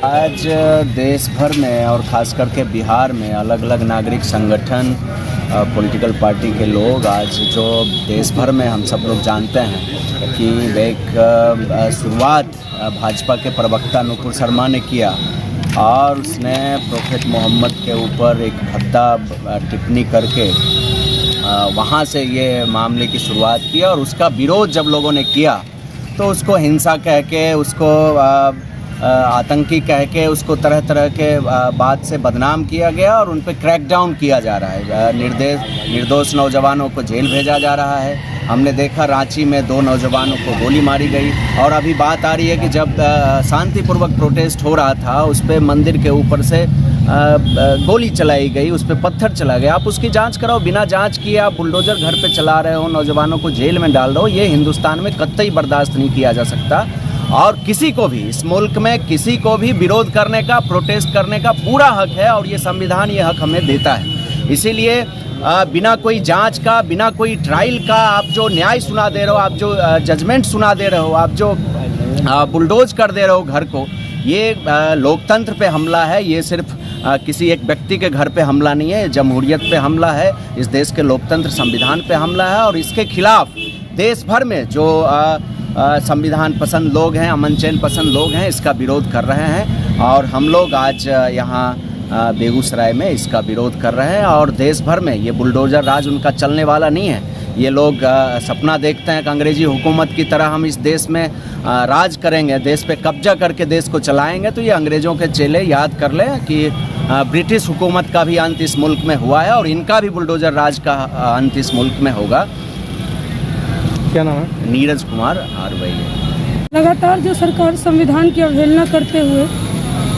आज देश भर में और ख़ास करके बिहार में अलग अलग नागरिक संगठन, पॉलिटिकल पार्टी के लोग आज जो देश भर में हम सब लोग जानते हैं कि एक शुरुआत भाजपा के प्रवक्ता नुपुर शर्मा ने किया और उसने प्रोफेट मोहम्मद के ऊपर एक भद्दा टिप्पणी करके वहाँ से ये मामले की शुरुआत की और उसका विरोध जब लोगों ने किया तो उसको हिंसा कह के, उसको आतंकी कह के, उसको तरह तरह के बात से बदनाम किया गया और उन पर क्रैकडाउन किया जा रहा है। निर्दोष नौजवानों को जेल भेजा जा रहा है। हमने देखा रांची में 2 नौजवानों को गोली मारी गई और अभी बात आ रही है कि जब शांतिपूर्वक प्रोटेस्ट हो रहा था उस पर मंदिर के ऊपर से गोली चलाई गई, उस पर पत्थर चला गया। आप उसकी जांच कराओ, बिना जांच किए आप बुलडोज़र घर पे चला रहे हो, नौजवानों को जेल में डाल रहे हो। ये हिंदुस्तान में कतई बर्दाश्त नहीं किया जा सकता और किसी को भी इस मुल्क में किसी को भी विरोध करने का, प्रोटेस्ट करने का पूरा हक है और ये संविधान ये हक हमें देता है। इसीलिए बिना कोई जांच का, बिना कोई ट्रायल का आप जो न्याय सुना दे रहे हो, आप जो जजमेंट सुना दे रहे हो, आप जो बुलडोज कर दे रहे हो घर को, ये लोकतंत्र पे हमला है। ये सिर्फ किसी एक व्यक्ति के घर पे हमला नहीं है, जमहूरियत पे हमला है, इस देश के लोकतंत्र संविधान पे हमला है और इसके खिलाफ देश भर में जो संविधान पसंद लोग हैं, अमन चैन पसंद लोग हैं, इसका विरोध कर रहे हैं और हम लोग आज यहाँ बेगूसराय में इसका विरोध कर रहे हैं। और देश भर में ये बुलडोज़र राज उनका चलने वाला नहीं है। ये लोग सपना देखते हैं कि अंग्रेजी हुकूमत की तरह हम इस देश में राज करेंगे, देश पे कब्जा करके देश को चलाएंगे। तो ये अंग्रेज़ों के चेले याद कर लें कि ब्रिटिश हुकूमत का भी अंत इस मुल्क में हुआ है और इनका भी बुलडोज़र राज का अंत इस मुल्क में होगा। क्या नाम है? नीरज कुमार आरवई। लगातार जो सरकार संविधान की अवहेलना करते हुए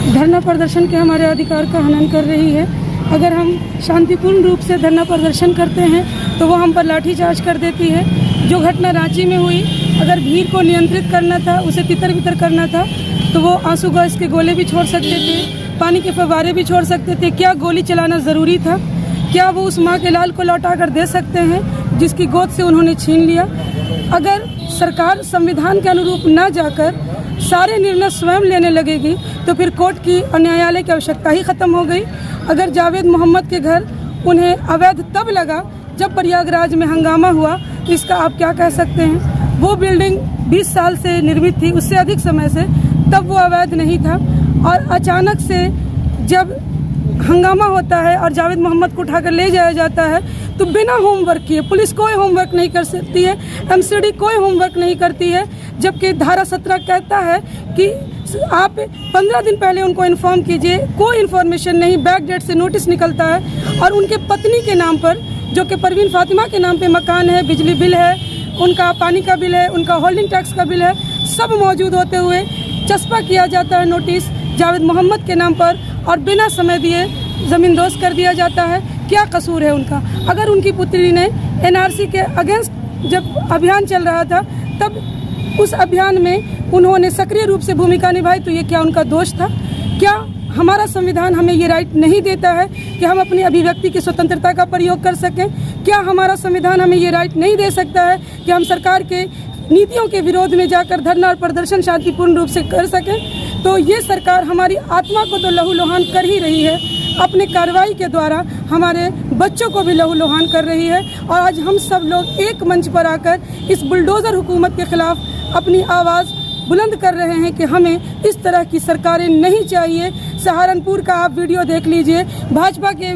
धरना प्रदर्शन के हमारे अधिकार का हनन कर रही है। अगर हम शांतिपूर्ण रूप से धरना प्रदर्शन करते हैं तो वो हम पर लाठीचार्ज कर देती है। जो घटना रांची में हुई, अगर भीड़ को नियंत्रित करना था, उसे तितर बितर करना था तो वो आंसू गैस के गोले भी छोड़ सकते थे, पानी के फव्वारे भी छोड़ सकते थे। क्या गोली चलाना ज़रूरी था? क्या वो उस माँ के लाल को लौटा कर दे सकते हैं जिसकी गोद से उन्होंने छीन लिया? अगर सरकार संविधान के अनुरूप न जाकर सारे निर्णय स्वयं लेने लगेगी तो फिर कोर्ट की और न्यायालय की आवश्यकता ही खत्म हो गई। अगर जावेद मोहम्मद के घर उन्हें अवैध तब लगा जब प्रयागराज में हंगामा हुआ, तो इसका आप क्या कह सकते हैं? वो बिल्डिंग 20 साल से निर्मित थी, उससे अधिक समय से, तब वो अवैध नहीं था। और अचानक से जब हंगामा होता है और जावेद मोहम्मद को उठाकर ले जाया जाता है तो बिना होमवर्क किए, पुलिस कोई होमवर्क नहीं कर सकती है, एमसीडी कोई होमवर्क नहीं करती है, जबकि धारा 17 कहता है कि आप 15 दिन पहले उनको इन्फॉर्म कीजिए। कोई इन्फॉर्मेशन नहीं, बैक डेट से नोटिस निकलता है और उनके पत्नी के नाम पर, जो कि परवीन फातिमा के नाम पे मकान है, बिजली बिल है, उनका पानी का बिल है, उनका होल्डिंग टैक्स का बिल है, सब मौजूद होते हुए चस्पा किया जाता है नोटिस जावेद मोहम्मद के नाम पर और बिना समय दिए ज़मींदोज़ कर दिया जाता है। क्या कसूर है उनका? अगर उनकी पुत्री ने एनआरसी के अगेंस्ट जब अभियान चल रहा था तब उस अभियान में उन्होंने सक्रिय रूप से भूमिका निभाई, तो ये क्या उनका दोष था? क्या हमारा संविधान हमें ये राइट नहीं देता है कि हम अपनी अभिव्यक्ति की स्वतंत्रता का प्रयोग कर सकें? क्या हमारा संविधान हमें ये राइट नहीं दे सकता है कि हम सरकार के नीतियों के विरोध में जाकर धरना और प्रदर्शन शांतिपूर्ण रूप से कर सकें? तो ये सरकार हमारी आत्मा को तो लहूलुहान कर ही रही है, अपने कार्रवाई के द्वारा हमारे बच्चों को भी लहूलुहान कर रही है। और आज हम सब लोग एक मंच पर आकर इस बुलडोज़र हुकूमत के खिलाफ अपनी आवाज़ बुलंद कर रहे हैं कि हमें इस तरह की सरकारें नहीं चाहिए। सहारनपुर का आप वीडियो देख लीजिए, भाजपा के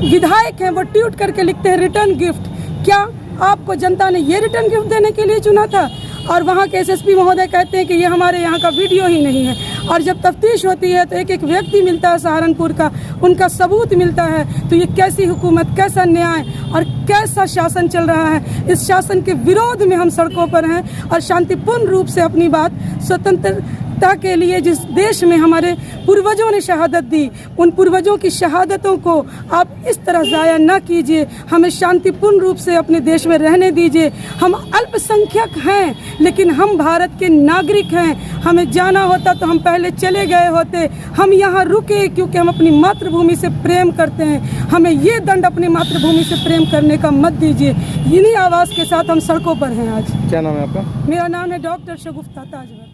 विधायक हैं, वो ट्वीट करके लिखते हैं रिटर्न गिफ्ट। क्या आपको जनता ने ये रिटर्न गिफ्ट देने के लिए चुना था? और वहाँ के एसएसपी महोदय कहते हैं कि ये हमारे यहाँ का वीडियो ही नहीं है। और जब तफ्तीश होती है तो एक एक व्यक्ति मिलता है सहारनपुर का, उनका सबूत मिलता है। तो ये कैसी हुकूमत, कैसा न्याय और कैसा शासन चल रहा है? इस शासन के विरोध में हम सड़कों पर हैं और शांतिपूर्ण रूप से अपनी बात स्वतंत्रता के लिए, जिस देश में हमारे पूर्वजों ने शहादत दी, उन पूर्वजों की शहादतों को आप इस तरह ज़ाया न कीजिए। हमें शांतिपूर्ण रूप से अपने देश में रहने दीजिए। हम अल्पसंख्यक हैं लेकिन हम भारत के नागरिक हैं। हमें जाना होता तो हम पहले चले गए होते। हम यहाँ रुके क्योंकि हम अपनी मातृभूमि से प्रेम करते हैं। हमें ये दंड अपनी मातृभूमि से प्रेम करने का मत दीजिए। इन्हीं आवाज़ के साथ हम सड़कों पर हैं आज। क्या नाम है आपका? मेरा नाम है डॉक्टर शगुफ्ता ताजवर।